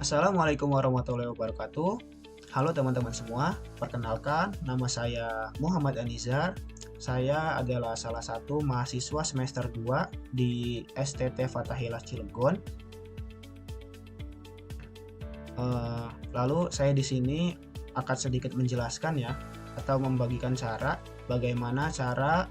Assalamualaikum warahmatullahi wabarakatuh. Halo teman-teman semua, perkenalkan nama saya Muhammad Anizar. Saya adalah salah satu mahasiswa semester 2 di STT Fathahilah Cilegon. Lalu saya di sini akan sedikit menjelaskan ya, atau membagikan bagaimana cara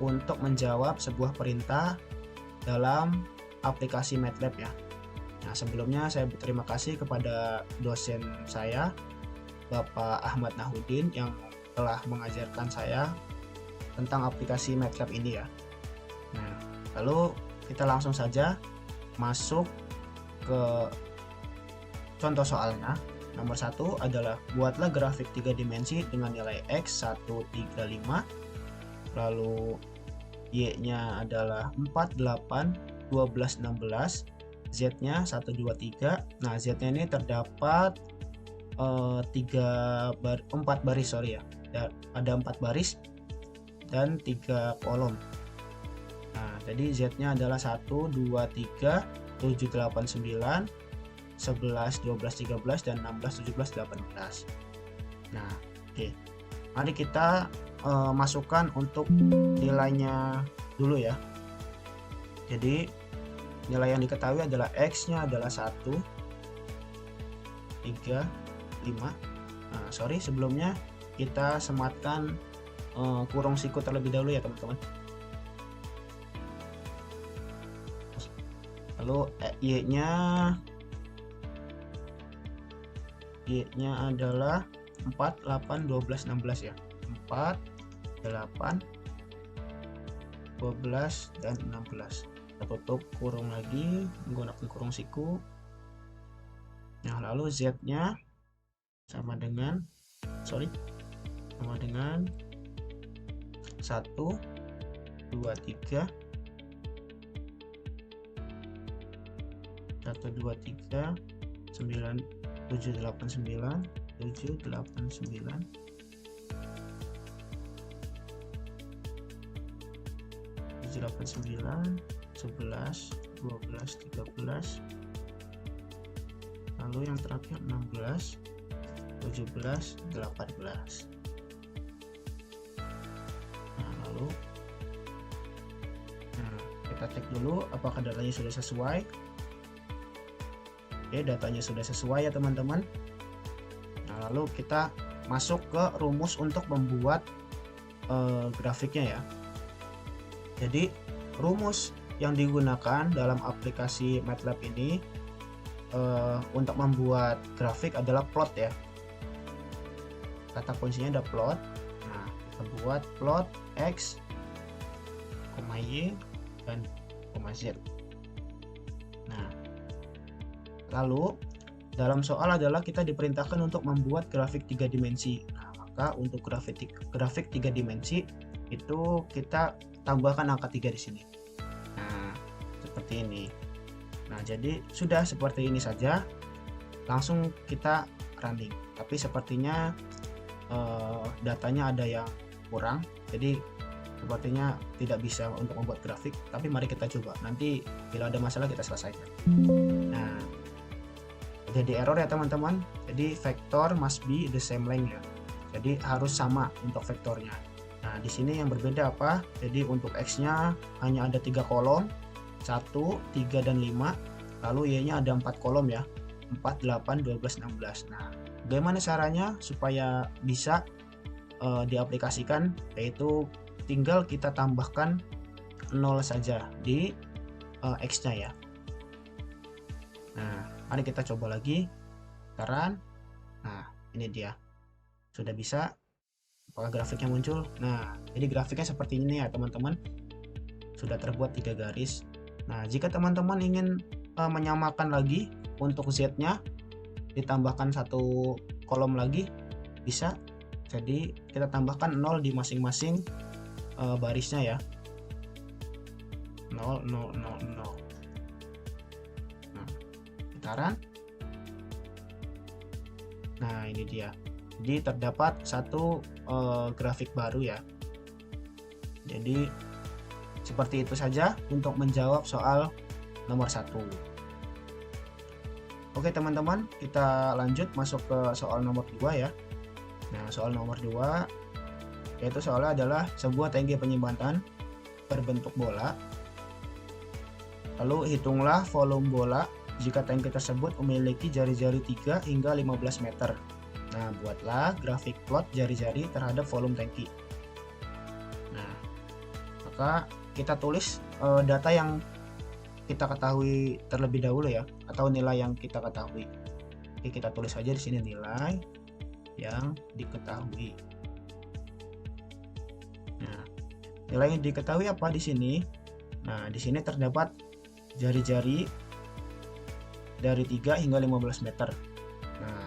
untuk menjawab sebuah perintah dalam aplikasi MATLAB ya. Nah, sebelumnya saya berterima kasih kepada dosen saya, Bapak Ahmad Nahudin, yang telah mengajarkan saya tentang aplikasi MATLAB ini ya. Nah, lalu kita langsung saja masuk ke contoh soalnya. Nomor 1 adalah buatlah grafik 3 dimensi dengan nilai X 135, lalu Y-nya adalah 4, 8, 12, 16, Z-nya 1, 2, 3. Nah, Z-nya ini terdapat 4 baris, sorry ya. Ada 4 baris dan 3 kolom. Nah, jadi Z-nya adalah 1, 2, 3, 7, 8, 9, 11, 12, 13, dan 16, 17, 18. Nah, oke. Mari kita masukkan untuk nilainya dulu ya. Jadi nilai yang diketahui adalah X-nya adalah 1, 3, 5. Nah, sorry, sebelumnya kita sematkan kurung siku terlebih dahulu ya teman-teman. Lalu Y-nya adalah 4, 8, 12, 16 ya. 4, 8, 12, dan 16. Tutup kurung lagi menggunakan kurung siku. Nah, lalu Z-nya sama dengan 1, 2, 3, 1, 2, 3, 9, 7, 8, 9, 7, 8, 9, 7, 8, 9, 11, 12, 13, lalu yang terakhir 16, 17, 18. Nah, lalu kita cek dulu apakah datanya sudah sesuai. Oke, datanya sudah sesuai ya teman-teman. Nah, lalu kita masuk ke rumus untuk membuat grafiknya ya. Jadi rumus yang digunakan dalam aplikasi MATLAB ini untuk membuat grafik adalah plot ya. Kata kuncinya ada plot. Nah, kita buat plot X, Y, dan Z. Nah, lalu dalam soal adalah kita diperintahkan untuk membuat grafik 3 dimensi. Nah, maka untuk grafik 3 dimensi itu kita tambahkan angka 3 di sini. Seperti ini. Nah, jadi sudah seperti ini saja. Langsung kita running. Tapi sepertinya datanya ada yang kurang. Jadi sepertinya tidak bisa untuk membuat grafik. Tapi mari kita coba. Nanti bila ada masalah kita selesaikan. Nah, jadi error ya teman-teman. Jadi vektor must be the same length ya. Jadi harus sama untuk vektornya. Nah, di sini yang berbeda apa? Jadi untuk X-nya hanya ada 3 kolom. 1, 3, dan 5. Lalu Y-nya ada 4 kolom ya. 4, 8, 12, 16. Nah, bagaimana caranya supaya bisa diaplikasikan? Yaitu tinggal kita tambahkan 0 saja di X-nya ya. Nah, mari kita coba lagi. Sekarang, nah ini dia. Sudah bisa. Apakah grafiknya muncul? Nah, jadi grafiknya seperti ini ya teman-teman. Sudah terbuat 3 garis. Nah, jika teman-teman ingin menyamakan lagi untuk Z-nya, ditambahkan 1 kolom lagi, bisa. Jadi kita tambahkan 0 di masing-masing barisnya ya. 0, 0, 0, 0. Nah, kita run. Nah, ini dia. Jadi terdapat satu grafik baru ya. Jadi seperti itu saja untuk menjawab soal nomor 1. Oke teman-teman, kita lanjut masuk ke soal nomor 2 ya. Nah, soal nomor 2 yaitu soalnya adalah sebuah tangki penyimpanan berbentuk bola. Lalu hitunglah volume bola jika tangki tersebut memiliki jari-jari 3 hingga 15 meter. Nah, buatlah grafik plot jari-jari terhadap volume tangki. Nah, maka kita tulis data yang kita ketahui terlebih dahulu ya, atau nilai yang kita ketahui. Oke, kita tulis aja di sini nilai yang diketahui. Nah, nilai yang diketahui apa di sini? Nah, di sini terdapat jari-jari dari 3 hingga 15 meter. Nah,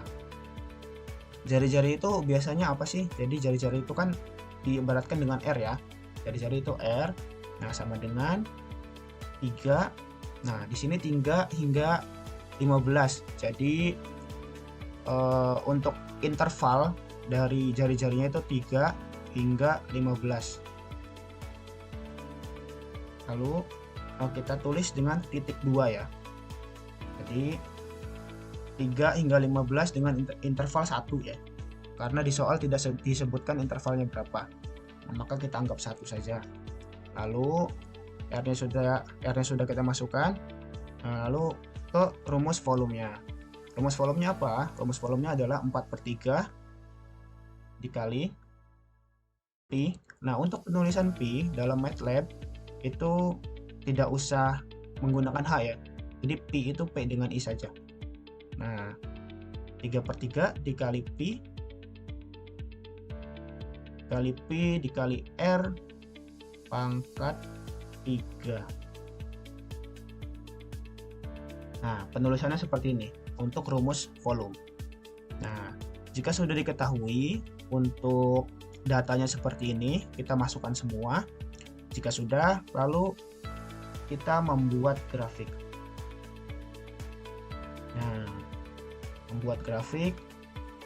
jari-jari itu biasanya apa sih? Jadi jari-jari itu kan diibaratkan dengan R ya. Jari-jari itu R. Nah, sama dengan 3. Nah, di sini 3 hingga 15. Jadi untuk interval dari jari-jarinya itu 3 hingga 15. Lalu kita tulis dengan titik 2 ya. Jadi 3 hingga 15 dengan interval 1 ya. Karena di soal tidak disebutkan intervalnya berapa. Nah, maka kita anggap 1 saja. Lalu R-nya sudah kita masukkan. Nah, lalu ke rumus volumenya. Rumus volumenya apa? Rumus volumenya adalah 4/3 dikali Pi. Nah, untuk penulisan Pi dalam MATLAB itu tidak usah menggunakan H ya. Jadi Pi itu P dengan I saja. Nah, 3/3 dikali Pi dikali R pangkat 3. Nah, penulisannya seperti ini untuk rumus volume. Nah, jika sudah diketahui untuk datanya seperti ini, kita masukkan semua. Jika sudah, lalu kita membuat grafik. Nah, membuat grafik.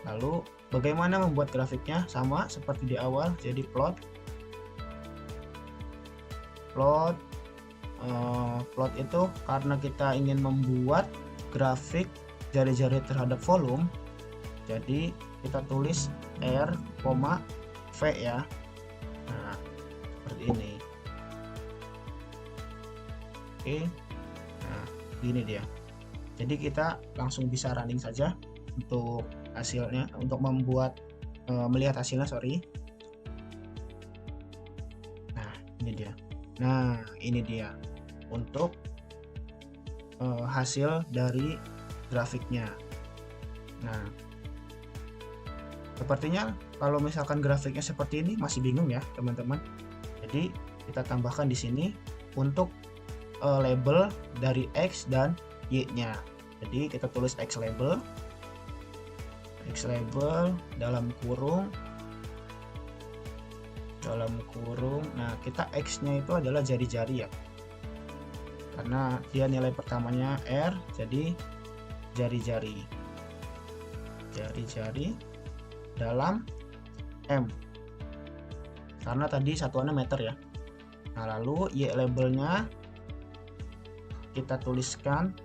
Lalu bagaimana membuat grafiknya? Sama seperti di awal, jadi plot itu karena kita ingin membuat grafik jari-jari terhadap volume, jadi kita tulis R, V ya. Nah, seperti ini. Oke. Nah, gini dia. Jadi kita langsung bisa running saja untuk hasilnya, untuk melihat hasilnya, sorry. Nah, ini dia. Nah, ini dia untuk hasil dari grafiknya. Nah, sepertinya kalau misalkan grafiknya seperti ini masih bingung ya, teman-teman. Jadi kita tambahkan di sini untuk label dari X dan Y-nya. Jadi kita tulis X label dalam kurung. Nah, kita X-nya itu adalah jari-jari ya. Karena dia nilai pertamanya R, jadi jari-jari dalam M. Karena tadi satuannya meter ya. Nah, lalu Y labelnya kita tuliskan.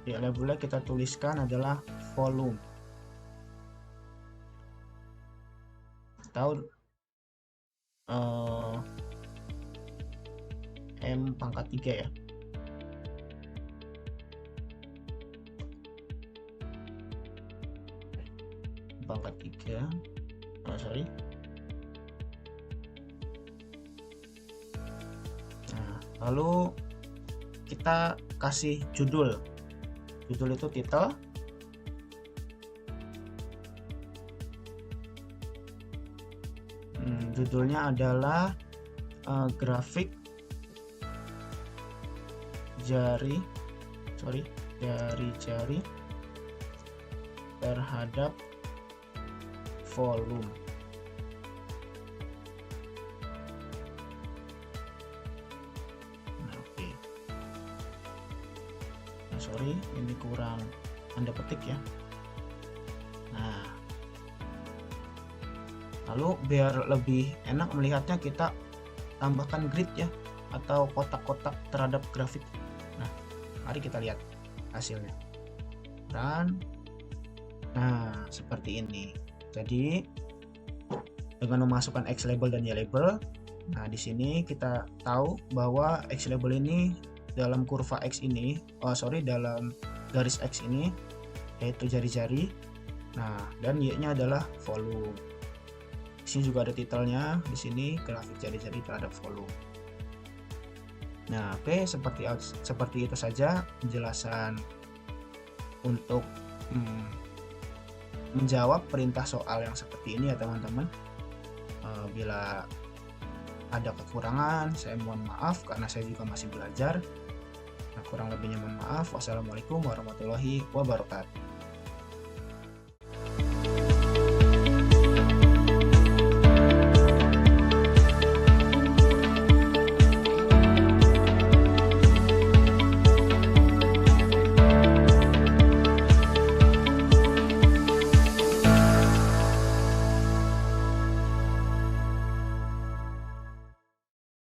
Y labelnya kita tuliskan adalah volume. Atau M pangkat 3 ya. Pangkat 3. Sorry. Nah, lalu kita kasih judul. Judul itu title. Judulnya adalah grafik jari-jari terhadap volume. Nah, oke. Nah, sorry, ini kurang tanda petik ya. Nah, lalu biar lebih enak melihatnya, kita tambahkan grid ya, atau kotak-kotak terhadap grafik. Nah, Mari kita lihat hasilnya. Dan nah, seperti ini. Jadi dengan memasukkan X label dan Y label, nah di sini kita tahu bahwa X label ini dalam kurva X ini, dalam garis X ini yaitu jari-jari. Nah, dan Y-nya adalah volume. Di sini juga ada titelnya, di sini grafik jari-jari terhadap volume. Nah, oke, seperti itu saja penjelasan untuk menjawab perintah soal yang seperti ini ya teman-teman. Bila ada kekurangan, saya mohon maaf karena saya juga masih belajar. Nah, kurang lebihnya mohon maaf. Wassalamualaikum warahmatullahi wabarakatuh.